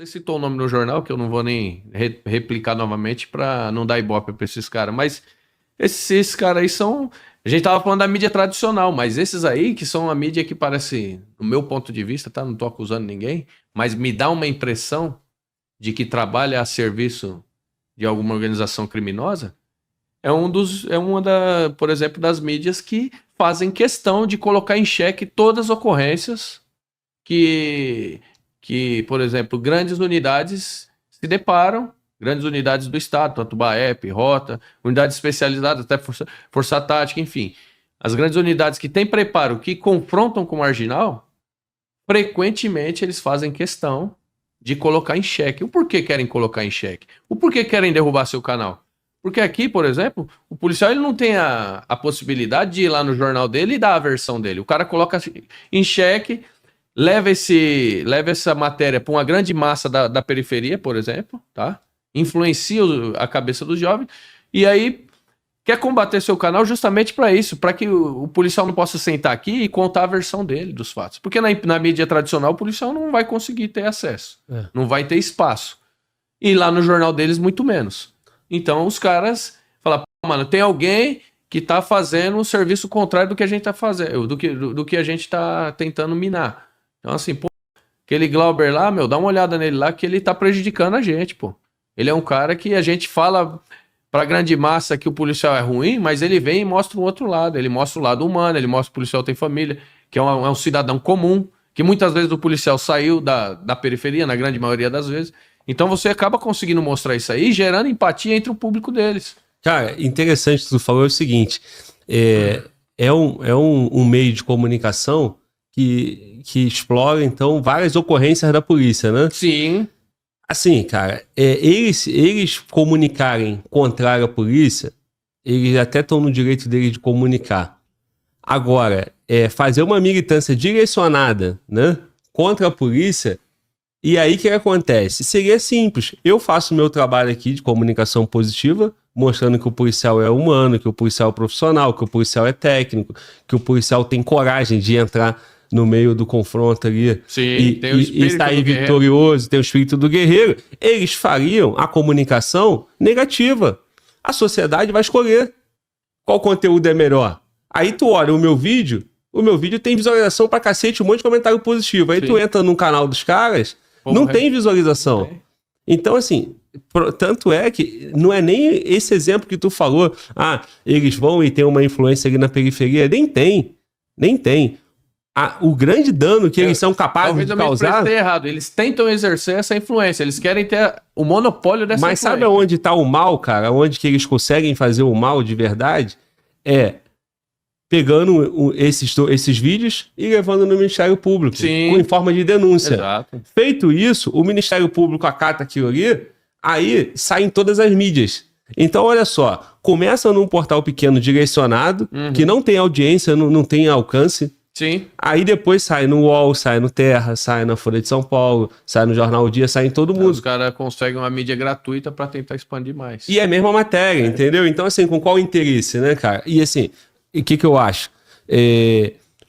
Você citou o nome no jornal, que eu não vou nem replicar novamente para não dar ibope para esses caras, mas esses caras aí são... A gente tava falando da mídia tradicional, mas esses aí, que são a mídia que parece, no meu ponto de vista, tá? Não tô acusando ninguém, mas me dá uma impressão de que trabalha a serviço de alguma organização criminosa, por exemplo, das mídias que fazem questão de colocar em xeque todas as ocorrências que, por exemplo, grandes unidades se deparam, grandes unidades do Estado, tanto BAEP, Rota, unidades especializadas, até Força Tática, enfim. As grandes unidades que têm preparo, que confrontam com o marginal, frequentemente eles fazem questão de colocar em xeque. O porquê querem colocar em xeque? O porquê querem derrubar seu canal? Porque aqui, por exemplo, o policial ele não tem a possibilidade de ir lá no jornal dele e dar a versão dele. O cara coloca em xeque, leva essa matéria para uma grande massa da periferia, por exemplo, tá? Influencia a cabeça dos jovens, e aí quer combater seu canal justamente para isso, para que o policial não possa sentar aqui e contar a versão dele dos fatos. Porque na mídia tradicional o policial não vai conseguir ter acesso, não vai ter espaço. E lá no jornal deles, muito menos. Então os caras falam, mano, tem alguém que tá fazendo um serviço contrário do que a gente tá fazendo, do que a gente tá tentando minar. Então assim, pô, aquele Glauber lá, meu, dá uma olhada nele lá que ele tá prejudicando a gente, pô. Ele é um cara que a gente fala pra grande massa que o policial é ruim, mas ele vem e mostra o outro lado. Ele mostra o lado humano, ele mostra que o policial tem família, que é um cidadão comum, que muitas vezes o policial saiu da periferia, na grande maioria das vezes. Então você acaba conseguindo mostrar isso aí, gerando empatia entre o público deles. Cara, interessante que tu falou é o seguinte, é um meio de comunicação que explora, então, várias ocorrências da polícia, né? Sim. Assim, cara, eles comunicarem contrário à polícia, eles até estão no direito deles de comunicar. Agora, fazer uma militância direcionada, né, contra a polícia, e aí o que acontece? Seria simples. Eu faço o meu trabalho aqui de comunicação positiva, mostrando que o policial é humano, que o policial é profissional, que o policial é técnico, que o policial tem coragem de entrar no meio do confronto ali. Sim, tem o espírito e sair do guerreiro. vitorioso, tem o espírito do guerreiro. Eles fariam a comunicação negativa. A sociedade vai escolher qual conteúdo é melhor. Aí tu olha o meu vídeo tem visualização pra cacete, um monte de comentário positivo. Aí tu entra no canal dos caras, não tem visualização. Não tem. Então, assim, tanto é que não é nem esse exemplo que tu falou, eles vão e tem uma influência ali na periferia. Nem tem. O grande dano que eles são capazes de causar... errado. Eles tentam exercer essa influência. Eles querem ter o monopólio dessa Mas influência. Sabe onde está o mal, cara? Onde que eles conseguem fazer o mal de verdade? Pegando esses vídeos e levando no Ministério Público. Sim. Em forma de denúncia. Exato. Feito isso, o Ministério Público acata aquilo ali, aí sai em todas as mídias. Então, olha só, começa num portal pequeno direcionado, que não tem audiência, não tem alcance. Sim. Aí depois sai no UOL, sai no Terra, sai na Folha de São Paulo, sai no Jornal O Dia, sai em todo mundo. Os caras conseguem uma mídia gratuita para tentar expandir mais. E é a mesma matéria, entendeu? Então, assim, com qual interesse, né, cara? E assim, o que eu acho?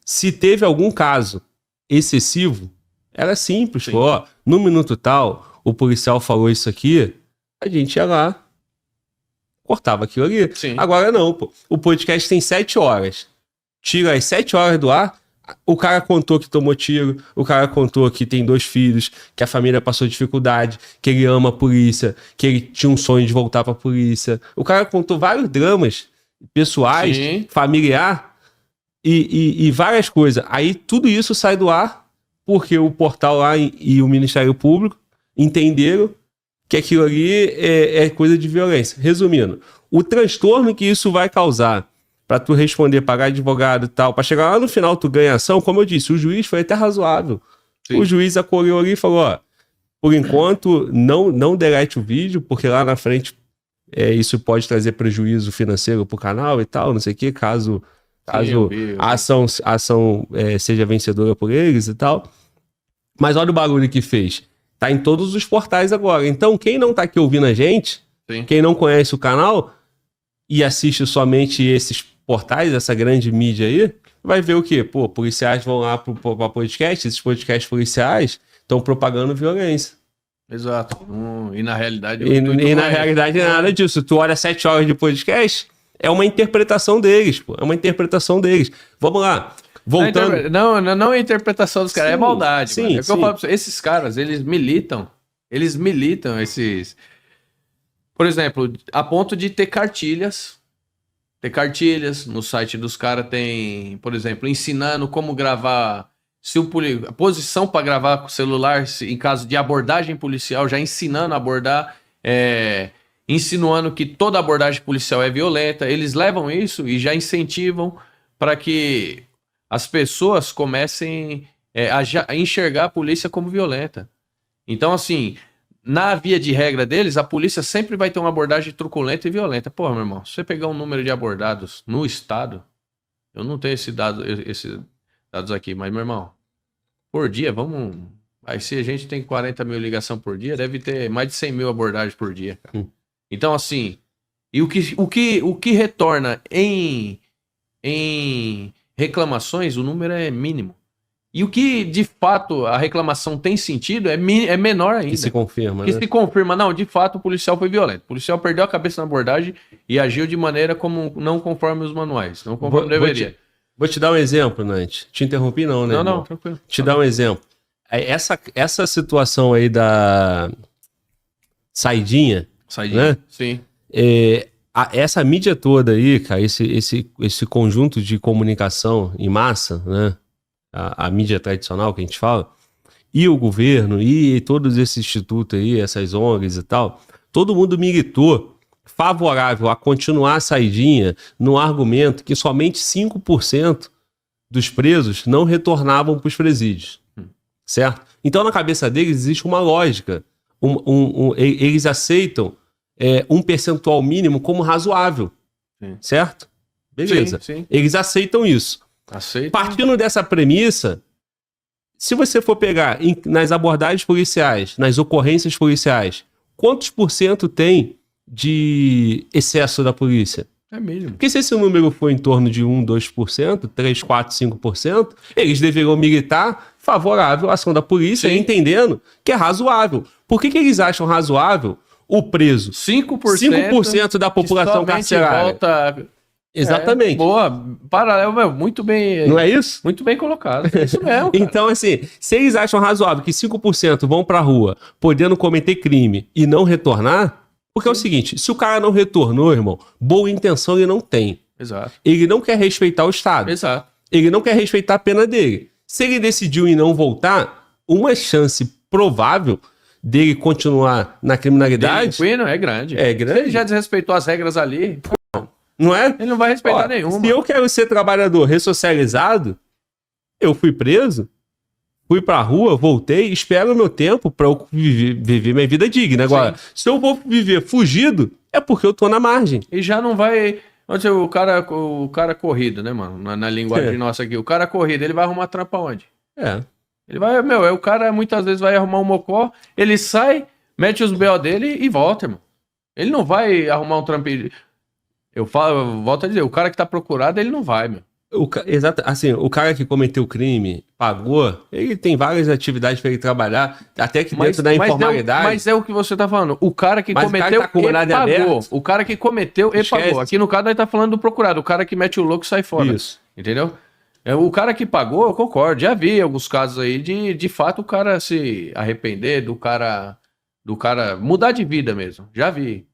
Se teve algum caso excessivo, era simples. Pô, ó, no minuto tal, o policial falou isso aqui, a gente ia lá, cortava aquilo ali. Sim. Agora não, pô. O podcast tem 7 horas. Tira as 7 horas do ar, o cara contou que tomou tiro, o cara contou que tem 2 filhos, que a família passou dificuldade, que ele ama a polícia, que ele tinha um sonho de voltar pra polícia. O cara contou vários dramas pessoais, familiar e várias coisas. Aí tudo isso sai do ar porque o portal lá e o Ministério Público entenderam que aquilo ali é coisa de violência. Resumindo, o transtorno que isso vai causar pra tu responder, pagar advogado e tal, pra chegar lá no final tu ganha ação, como eu disse, o juiz foi até razoável. Sim. O juiz acolheu ali e falou, ó, por enquanto não delete o vídeo, porque lá na frente isso pode trazer prejuízo financeiro pro canal e tal, não sei o que, caso a ação seja vencedora por eles e tal. Mas olha o barulho que fez. Tá em todos os portais agora. Então quem não tá aqui ouvindo a gente, quem não conhece o canal e assiste somente esses portais, essa grande mídia aí, vai ver o quê? Pô, policiais vão lá pra podcast, esses podcasts policiais estão propagando violência. Exato. E na realidade... E na realidade não é nada disso. Tu olha 7 horas de podcast, é uma interpretação deles, pô. É uma interpretação deles. Vamos lá. Voltando... Não é a interpretação dos caras, é maldade. Sim, mano. É o que eu falo pra você. Esses caras, eles militam, esses... Por exemplo, a ponto de ter cartilhas. No site dos caras tem, por exemplo, ensinando como gravar, a posição para gravar com o celular em caso de abordagem policial, já ensinando a abordar, insinuando que toda abordagem policial é violenta. Eles levam isso e já incentivam para que as pessoas comecem a enxergar a polícia como violenta. Então, assim... Na via de regra deles, a polícia sempre vai ter uma abordagem truculenta e violenta. Pô, meu irmão, se você pegar um número de abordados no estado, eu não tenho esses dados aqui, mas, meu irmão, por dia, vamos... Aí se a gente tem 40 mil ligações por dia, deve ter mais de 100 mil abordagens por dia, cara. Então, assim, e o que retorna em reclamações, o número é mínimo. E o que, de fato, a reclamação tem sentido é menor ainda. Que se confirma, se confirma, não, de fato, o policial foi violento. O policial perdeu a cabeça na abordagem e agiu de maneira não conforme os manuais, não conforme deveria. Vou te dar um exemplo, Nante. Te interrompi não, né? Não, tranquilo. Te dar um exemplo. Essa situação aí da saidinha, né? Sim. Essa mídia toda aí, cara, esse conjunto de comunicação em massa, né? A mídia tradicional que a gente fala, e o governo, e todos esses institutos aí, essas ONGs e tal, todo mundo militou favorável a continuar a saidinha no argumento que somente 5% dos presos não retornavam para os presídios, certo? Então, na cabeça deles existe uma lógica, eles aceitam um percentual mínimo como razoável, certo? Beleza. Sim. Eles aceitam isso. Partindo dessa premissa, se você for pegar nas abordagens policiais, nas ocorrências policiais, quantos % tem de excesso da polícia? É mínimo. Porque se esse número for em torno de 1, 2%, 3, 4, 5%, eles deveriam militar favorável à ação da polícia, entendendo que é razoável. Por que eles acham razoável o preso? 5% da população carcerária. Volta... Exatamente. Boa, paralelo, muito bem. Não é isso? Muito bem colocado. É isso mesmo. Então, assim, se eles acham razoável que 5% vão pra rua podendo cometer crime e não retornar, porque é o seguinte, se o cara não retornou, irmão, boa intenção ele não tem. Exato. Ele não quer respeitar o Estado. Exato. Ele não quer respeitar a pena dele. Se ele decidiu em não voltar, uma chance provável dele continuar na criminalidade... é grande. É grande. Se ele já desrespeitou as regras ali... Não é? Ele não vai respeitar nenhuma. Se eu quero ser trabalhador ressocializado, eu fui preso, fui pra rua, voltei, espero o meu tempo pra eu viver minha vida digna. Agora, se eu vou viver fugido, é porque eu tô na margem. E já não vai... O cara corrido, né, mano? Na linguagem nossa aqui. O cara corrido, ele vai arrumar trampa onde? Ele vai... o cara muitas vezes vai arrumar um mocó, ele sai, mete os B.O. dele e volta, irmão. Ele não vai arrumar um trampo... Eu volto a dizer, o cara que tá procurado, ele não vai, meu. Exato, assim, o cara que cometeu o crime, pagou, ele tem várias atividades para ele trabalhar, até que dentro da informalidade. Mas é o que você tá falando, o cara que cometeu e pagou. O cara que cometeu e pagou. Aqui no caso, nós tá falando do procurado, o cara que mete o louco e sai fora. Isso. Entendeu? O cara que pagou, eu concordo, já vi alguns casos aí de fato o cara se arrepender do cara mudar de vida mesmo, já vi.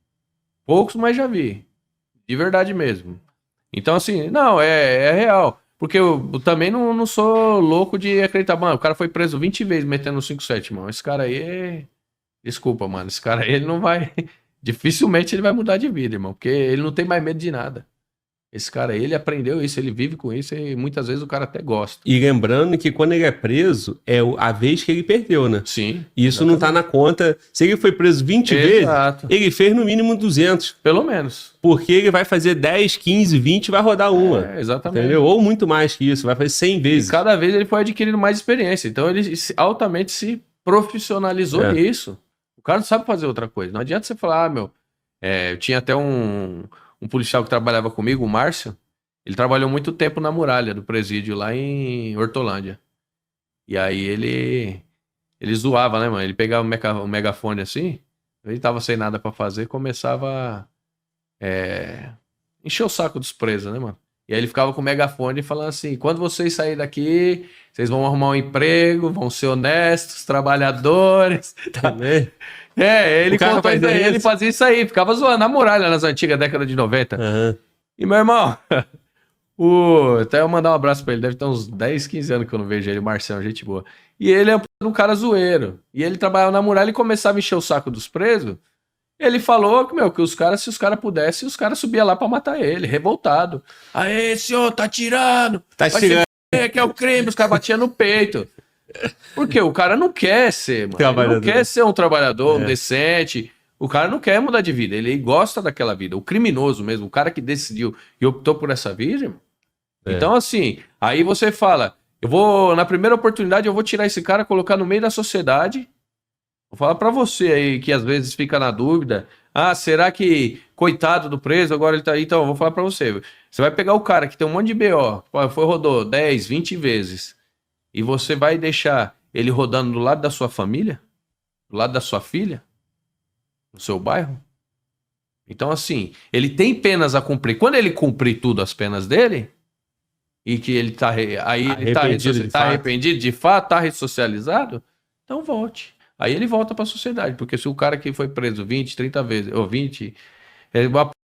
Poucos, mas já vi. De verdade mesmo. Então, assim, não, é real. Porque eu também não sou louco de acreditar. Mano, o cara foi preso 20 vezes metendo 5-7, mano. Esse cara aí é... Desculpa, mano. Esse cara aí, ele não vai... Dificilmente ele vai mudar de vida, irmão. Porque ele não tem mais medo de nada. Esse cara aí, ele aprendeu isso, ele vive com isso e muitas vezes o cara até gosta. E lembrando que quando ele é preso, é a vez que ele perdeu, né? Sim. Isso exatamente. Não tá na conta. Se ele foi preso 20 vezes, ele fez no mínimo 200. Pelo menos. Porque ele vai fazer 10, 15, 20 e vai rodar uma. Exatamente. Entendeu? Ou muito mais que isso, vai fazer 100 vezes. E cada vez ele foi adquirindo mais experiência. Então ele altamente se profissionalizou nisso. O cara não sabe fazer outra coisa. Não adianta você falar, eu tinha até um policial que trabalhava comigo, o Márcio, ele trabalhou muito tempo na muralha do presídio lá em Hortolândia. E aí ele ele zoava, né, mano? Ele pegava o megafone assim, ele tava sem nada pra fazer, começava a encher o saco dos presos, né, mano? E aí ele ficava com o megafone falando assim, quando vocês saírem daqui, vocês vão arrumar um emprego, vão ser honestos, trabalhadores. Também. Ele O cara contou isso fazia aí, ele isso? fazia isso aí, ficava zoando na muralha nas antigas décadas de 90. Aham. E meu irmão, até eu mandar um abraço pra ele, deve ter uns 10, 15 anos que eu não vejo ele, Marcelo, gente boa. E ele é um cara zoeiro. E ele trabalhava na muralha e começava a encher o saco dos presos. Ele falou que, que se os caras pudessem, os caras subiam lá pra matar ele, revoltado. Aê, senhor, tá tirando! Tá Vai tirando. que é o crime, os caras batiam no peito. Porque o cara não quer ser, mano. Ele não Trabalhador. quer ser um trabalhador, um decente. O cara não quer mudar de vida, ele gosta daquela vida. O criminoso mesmo, o cara que decidiu e optou por essa vida, irmão. Então, assim, aí você fala, na primeira oportunidade, eu vou tirar esse cara, colocar no meio da sociedade. Vou falar pra você aí, que às vezes fica na dúvida, será que, coitado do preso, agora ele tá aí? Então, eu vou falar pra você. Você vai pegar o cara que tem um monte de BO, rodou 10, 20 vezes, e você vai deixar ele rodando do lado da sua família? Do lado da sua filha? No seu bairro? Então, assim, ele tem penas a cumprir. Quando ele cumprir tudo as penas dele, e que ele tá arrependido de fato, tá ressocializado, então volte. Aí ele volta pra sociedade, porque se o cara que foi preso 20, 30 vezes, ou 20,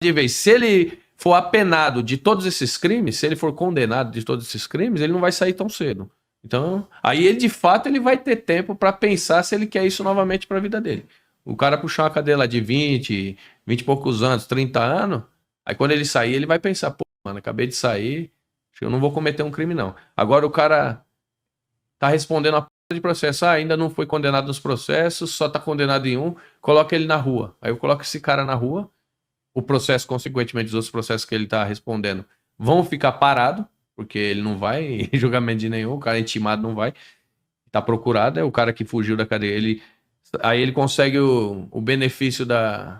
de vez, se ele for apenado de todos esses crimes, se ele for condenado de todos esses crimes, ele não vai sair tão cedo. Então, aí ele de fato ele vai ter tempo pra pensar se ele quer isso novamente pra vida dele. O cara puxar uma cadeia lá de 20 e poucos anos, 30 anos, aí quando ele sair, ele vai pensar, pô, mano, acabei de sair, acho que eu não vou cometer um crime, não. Agora o cara tá respondendo a p de processo, ainda não foi condenado nos processos, só tá condenado em um, coloca ele na rua. Aí eu coloco esse cara na rua, o processo, consequentemente, os outros processos que ele tá respondendo vão ficar parados, porque ele não vai em julgamento de nenhum, o cara intimado não vai, tá procurado, é o cara que fugiu da cadeia, aí ele consegue o benefício da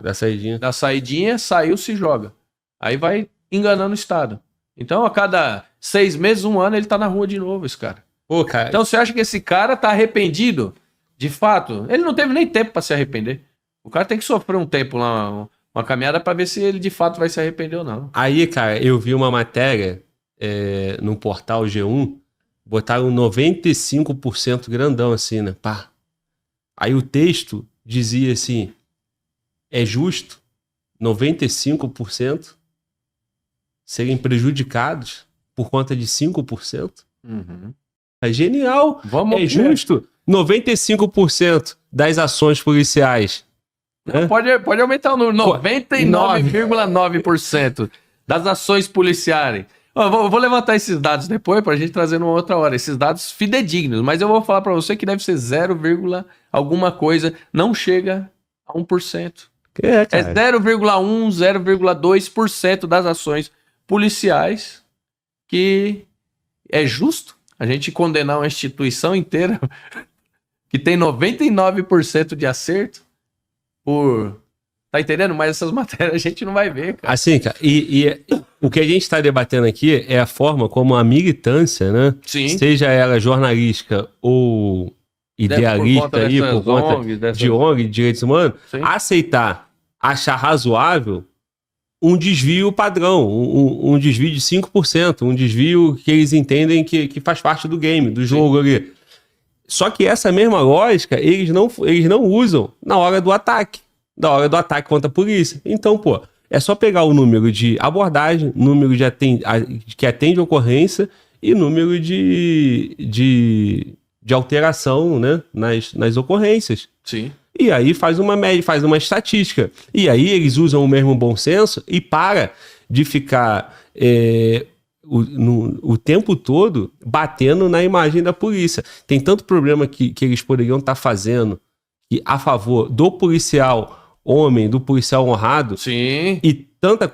saidinha, saiu, se joga. Aí vai enganando o Estado. Então, a cada 6 meses, 1 ano, ele tá na rua de novo, esse cara. Pô, cara. Então, você acha que esse cara tá arrependido? De fato, ele não teve nem tempo pra se arrepender. O cara tem que sofrer um tempo lá, uma caminhada pra ver se ele de fato vai se arrepender ou não. Aí, cara, eu vi uma matéria no portal G1, botaram 95% grandão assim, né? Pá. Aí o texto dizia assim, é justo 95% serem prejudicados por conta de 5%? Uhum. É genial. Justo 95% das ações policiais. Né? Pode aumentar o número. 99,9% das ações policiais. Vou levantar esses dados depois pra gente trazer numa outra hora. Esses dados fidedignos. Mas eu vou falar pra você que deve ser 0, alguma coisa. Não chega a 1%. É 0,1, 0,2% das ações policiais que é justo a gente condenar uma instituição inteira que tem 99% de acerto por... Tá entendendo? Mas essas matérias a gente não vai ver, cara. Assim, cara, e o que a gente está debatendo aqui é a forma como a militância, né? Sim. Seja ela jornalística ou idealista aí, por conta de ONG, de direitos humanos, sim, achar razoável um desvio padrão, um desvio de 5%, um desvio que eles entendem que faz parte do game, do jogo ali. Só que essa mesma lógica eles não usam na hora do ataque. Da hora do ataque contra a polícia. Então, pô, é só pegar o número de abordagem, número que atende a ocorrência e número de alteração, né, nas ocorrêncis. Sim. E aí faz uma média, faz uma estatística. E aí eles usam o mesmo bom senso e para de ficar o tempo todo batendo na imagem da polícia. Tem tanto problema que eles poderiam estar fazendo a favor do policial homem, do policial honrado. Sim. E tanta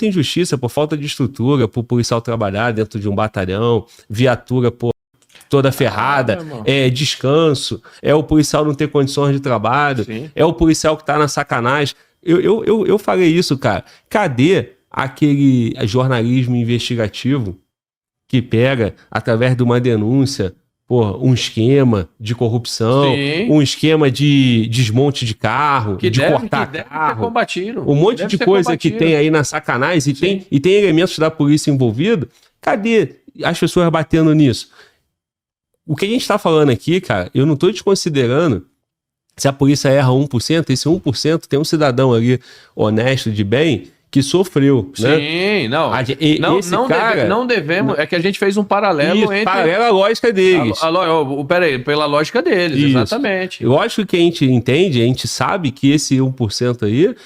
injustiça por falta de estrutura, por policial trabalhar dentro de um batalhão, viatura toda ferrada, descanso, o policial não ter condições de trabalho, sim, o policial que tá na sacanagem. Eu falei isso, cara. Cadê aquele jornalismo investigativo que pega, através de uma denúncia, pô, um esquema de corrupção, Sim. um esquema de desmonte de carro, Que de deve cortar ser carro. combatido. Um monte Deve de ser coisa que combatido. tem aí na sacanagem Sim. e tem elementos da polícia envolvidos. Cadê as pessoas batendo nisso? O que a gente tá falando aqui, cara, eu não tô desconsiderando se a polícia erra 1%, esse 1% tem um cidadão ali honesto, de bem, que sofreu, né? Sim, não. Não devemos. É que a gente fez um paralelo entre. Paralelo à lógica deles. Peraí, pela lógica deles, Isso. exatamente. Lógico que a gente entende, a gente sabe que esse 1% aí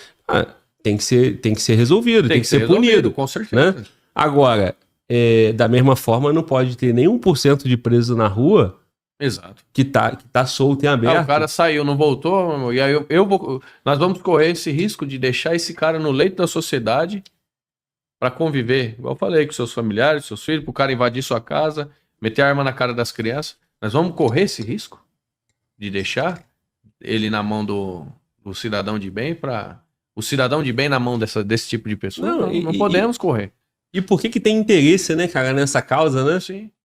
tem que ser resolvido, tem que ser punido. Com certeza. Né? Agora, da mesma forma, não pode ter nem 1% de preso na rua. Exato. Que tá solto em aberto. O cara saiu, não voltou, e aí nós vamos correr esse risco de deixar esse cara no leito da sociedade para conviver, igual eu falei, com seus familiares, seus filhos, pro cara invadir sua casa, meter a arma na cara das crianças. Nós vamos correr esse risco de deixar ele na mão do cidadão de bem, para o cidadão de bem na mão desse tipo de pessoa? Não podemos correr. E por que tem interesse, né, cara, nessa causa, né? Sim.